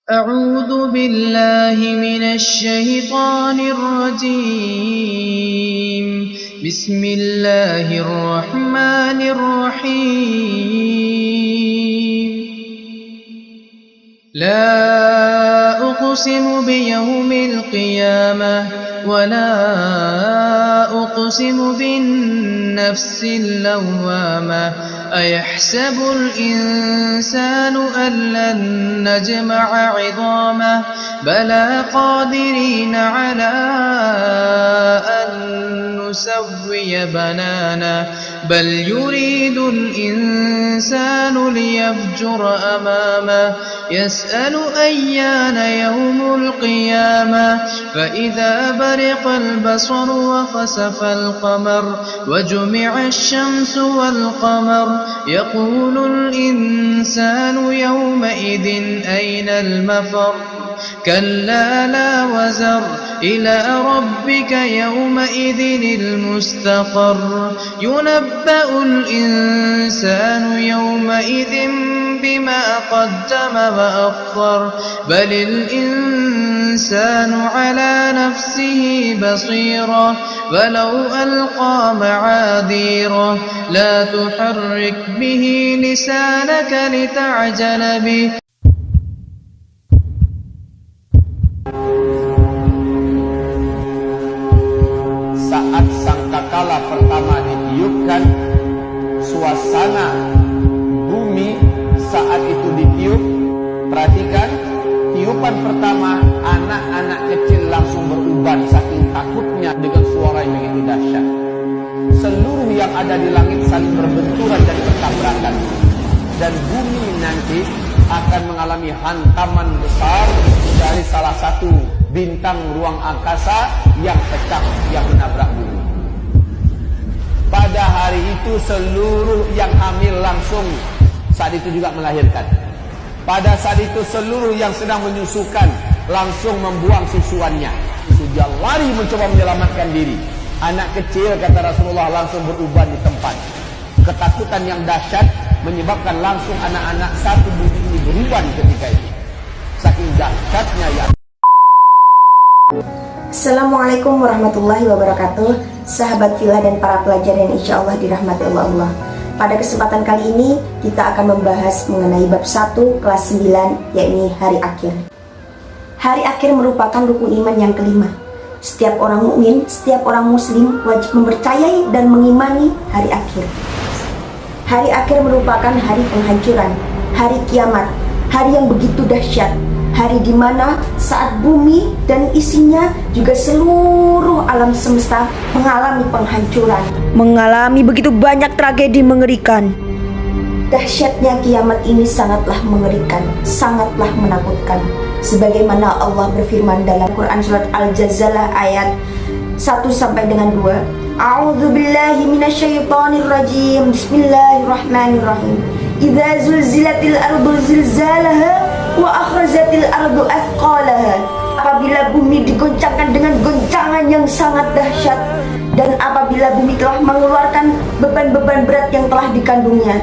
أعوذ بالله من الشيطان الرجيم. بسم الله الرحمن الرحيم. لا أقسم بيوم القيامة ولا أقسم بالنفس اللوامة أيحسب الإنسان أن لن نجمع عظامه بلى قادرين على أن نسوي بنانه بل يريد الإنسان ليفجر أمامه يسأل أيان يوم القيامة فإذا برق البصر وخسف القمر وجمع الشمس والقمر يقول الإنسان يومئذ أين المفر كلا لا وزر إلى ربك يومئذ المستقر ينبأ الإنسان يومئذ بما قدم وأخر بل الإنسان على نفسه بصيرة ولو ألقى معاذيره لا تحرك به لسانك لتعجل به. Saat sangkakala pertama ditiupkan, suasana bumi saat itu ditiup, perhatikan, tiupan pertama anak-anak kecil langsung beruban saking takutnya dengan suara yang begitu dahsyat. Seluruh yang ada di langit saling berbenturan dan bertabrakan, dan bumi nanti akan mengalami hantaman besar dari salah satu bintang ruang angkasa yang pecah, yang menabrak bumi. Pada hari itu seluruh yang hamil langsung saat itu juga melahirkan. Pada saat itu seluruh yang sedang menyusukan langsung membuang susuannya. Sudah lari mencoba menyelamatkan diri. Anak kecil, kata Rasulullah, langsung beruban di tempat. Ketakutan yang dahsyat menyebabkan langsung anak-anak satu bumi ini beruban ketika itu. Saking dahsyatnya ya. Assalamualaikum warahmatullahi wabarakatuh. Sahabat Villa dan para pelajar yang insya Allah dirahmati Allah. Pada kesempatan kali ini kita akan membahas mengenai bab 1 kelas 9, yakni hari akhir. Hari akhir merupakan rukun iman yang kelima. Setiap orang mukmin, setiap orang muslim wajib mempercayai dan mengimani hari akhir. Hari akhir merupakan hari penghancuran, hari kiamat, hari yang begitu dahsyat, hari di mana saat bumi dan isinya juga seluruh alam semesta mengalami penghancuran, mengalami begitu banyak tragedi mengerikan. Dahsyatnya kiamat ini sangatlah mengerikan, sangatlah menakutkan. Sebagaimana Allah berfirman dalam Quran surat Al-Jazzalah ayat 1 sampai dengan 2. A'udzu billahi minasyaitonir rajim. Bismillahirrahmanirrahim. Idza zulzilatil ardu zilzalaha wa akhrajatil ardu athqalaha. Apabila bumi digoncangkan dengan goncangan yang sangat dahsyat, dan apabila bumi telah mengeluarkan beban-beban berat yang telah dikandungnya.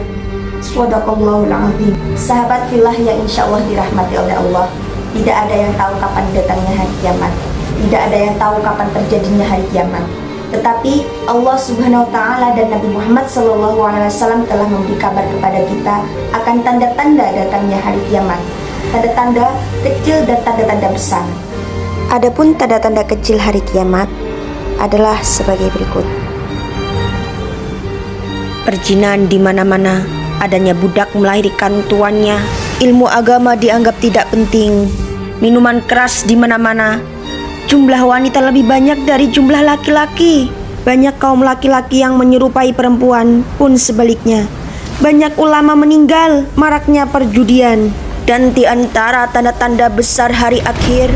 Shadaqallahul azim. Sahabat fillah yang insyaallah dirahmati oleh Allah, tidak ada yang tahu kapan datangnya hari kiamat. Tidak ada yang tahu kapan terjadinya hari kiamat. Tetapi Allah Subhanahu wa taala dan Nabi Muhammad sallallahu alaihi wasallam telah memberi kabar kepada kita akan tanda-tanda datangnya hari kiamat. Tanda-tanda kecil dan tanda-tanda besar. Adapun tanda-tanda kecil hari kiamat adalah sebagai berikut. Perzinahan di mana-mana, adanya budak melahirkan tuannya, ilmu agama dianggap tidak penting, minuman keras di mana-mana. Jumlah wanita lebih banyak dari jumlah laki-laki. Banyak kaum laki-laki yang menyerupai perempuan, pun sebaliknya. Banyak ulama meninggal, maraknya perjudian. Dan di antara tanda-tanda besar hari akhir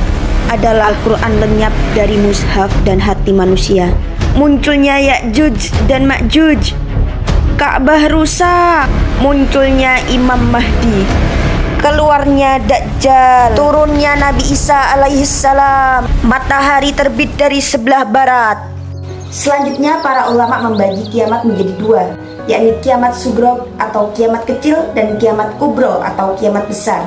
adalah Al-Quran lenyap dari mushaf dan hati manusia. Munculnya Ya'juj dan Ma'juj. Ka'bah rusak. Munculnya Imam Mahdi. Keluarnya Dajjal, turunnya Nabi Isa alaihissalam, matahari terbit dari sebelah barat. Selanjutnya para ulama membagi kiamat menjadi dua, yakni kiamat sugro atau kiamat kecil dan kiamat kubro atau kiamat besar.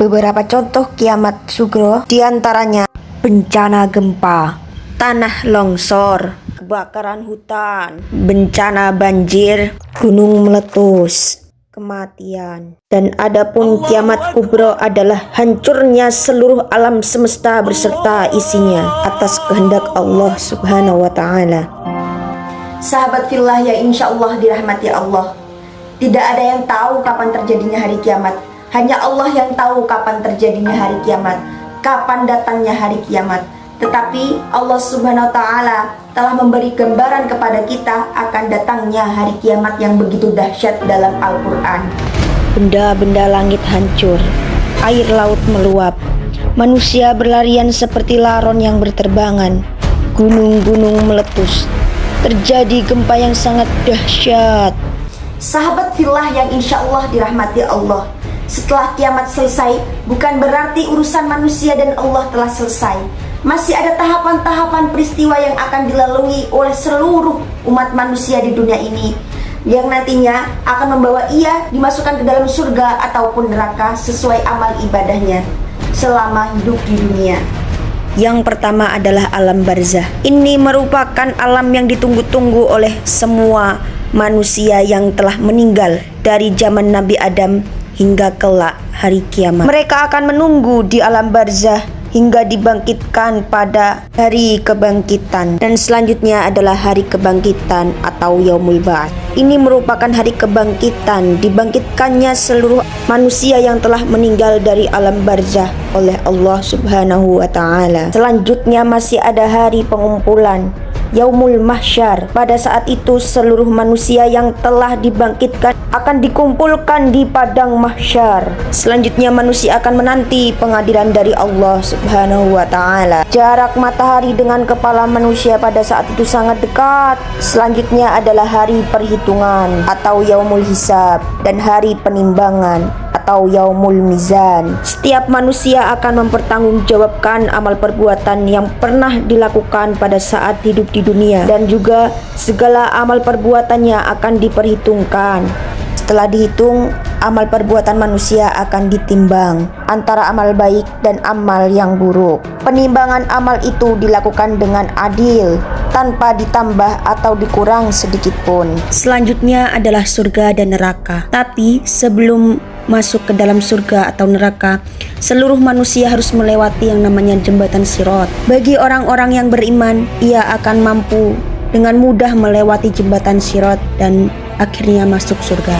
Beberapa contoh kiamat sugro diantaranya bencana gempa, tanah longsor, kebakaran hutan, bencana banjir, gunung meletus, kematian. Dan adapun kiamat kubro adalah hancurnya seluruh alam semesta beserta isinya atas kehendak Allah Subhanahu wa Ta'ala. Sahabat fillah ya insya Allah dirahmati Allah, tidak ada yang tahu kapan terjadinya hari kiamat. Hanya Allah yang tahu kapan terjadinya hari kiamat, kapan datangnya hari kiamat. Tetapi Allah Subhanahu wa Ta'ala telah memberi gambaran kepada kita akan datangnya hari kiamat yang begitu dahsyat dalam Al-Quran. Benda-benda langit hancur, air laut meluap, manusia berlarian seperti laron yang berterbangan, gunung-gunung meletus, terjadi gempa yang sangat dahsyat. Sahabat fillah yang insya Allah dirahmati Allah, setelah kiamat selesai bukan berarti urusan manusia dan Allah telah selesai. Masih ada tahapan-tahapan peristiwa yang akan dilalui oleh seluruh umat manusia di dunia ini, yang nantinya akan membawa ia dimasukkan ke dalam surga ataupun neraka sesuai amal ibadahnya selama hidup di dunia. Yang pertama adalah alam barzah. Ini merupakan alam yang ditunggu-tunggu oleh semua manusia yang telah meninggal dari zaman Nabi Adam hingga kelak hari kiamat. Mereka akan menunggu di alam barzah hingga dibangkitkan pada hari kebangkitan. Dan selanjutnya adalah hari kebangkitan atau Yaumul Ba'ats. Ini merupakan hari kebangkitan, dibangkitkannya seluruh manusia yang telah meninggal dari alam barzah oleh Allah Subhanahu wa Ta'ala. Selanjutnya masih ada hari pengumpulan, Yaumul Mahsyar. Pada saat itu seluruh manusia yang telah dibangkitkan akan dikumpulkan di padang mahsyar. Selanjutnya manusia akan menanti pengadilan dari Allah Subhanahu wa Ta'ala. Jarak matahari dengan kepala manusia pada saat itu sangat dekat. Selanjutnya adalah hari perhitungan atau Yaumul Hisab dan hari penimbangan atau Yaumul Mizan. Setiap manusia akan mempertanggungjawabkan amal perbuatan yang pernah dilakukan pada saat hidup di dunia, dan juga segala amal perbuatannya akan diperhitungkan. Setelah dihitung, amal perbuatan manusia akan ditimbang antara amal baik dan amal yang buruk. Penimbangan amal itu dilakukan dengan adil, tanpa ditambah atau dikurang sedikit pun. Selanjutnya adalah surga dan neraka. Tapi sebelum masuk ke dalam surga atau neraka, seluruh manusia harus melewati yang namanya jembatan Sirat. Bagi orang-orang yang beriman, ia akan mampu dengan mudah melewati jembatan Sirat dan akhirnya masuk surga.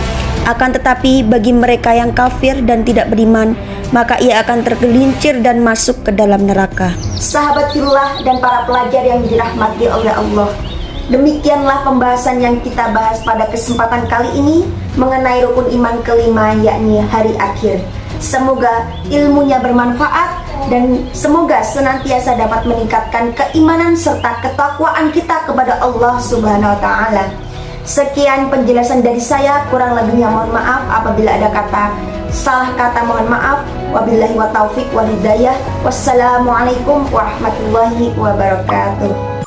Akan tetapi bagi mereka yang kafir dan tidak beriman, maka ia akan tergelincir dan masuk ke dalam neraka. Sahabat fillah dan para pelajar yang dirahmati oleh Allah, demikianlah pembahasan yang kita bahas pada kesempatan kali ini mengenai rukun iman kelima, yakni hari akhir. Semoga ilmunya bermanfaat dan semoga senantiasa dapat meningkatkan keimanan serta ketakwaan kita kepada Allah Subhanahu wa Ta'ala. Sekian penjelasan dari saya, kurang lebihnya mohon maaf apabila ada salah kata, mohon maaf. Wabillahi wa taufiq wal hidayah. Wassalamualaikum warahmatullahi wabarakatuh.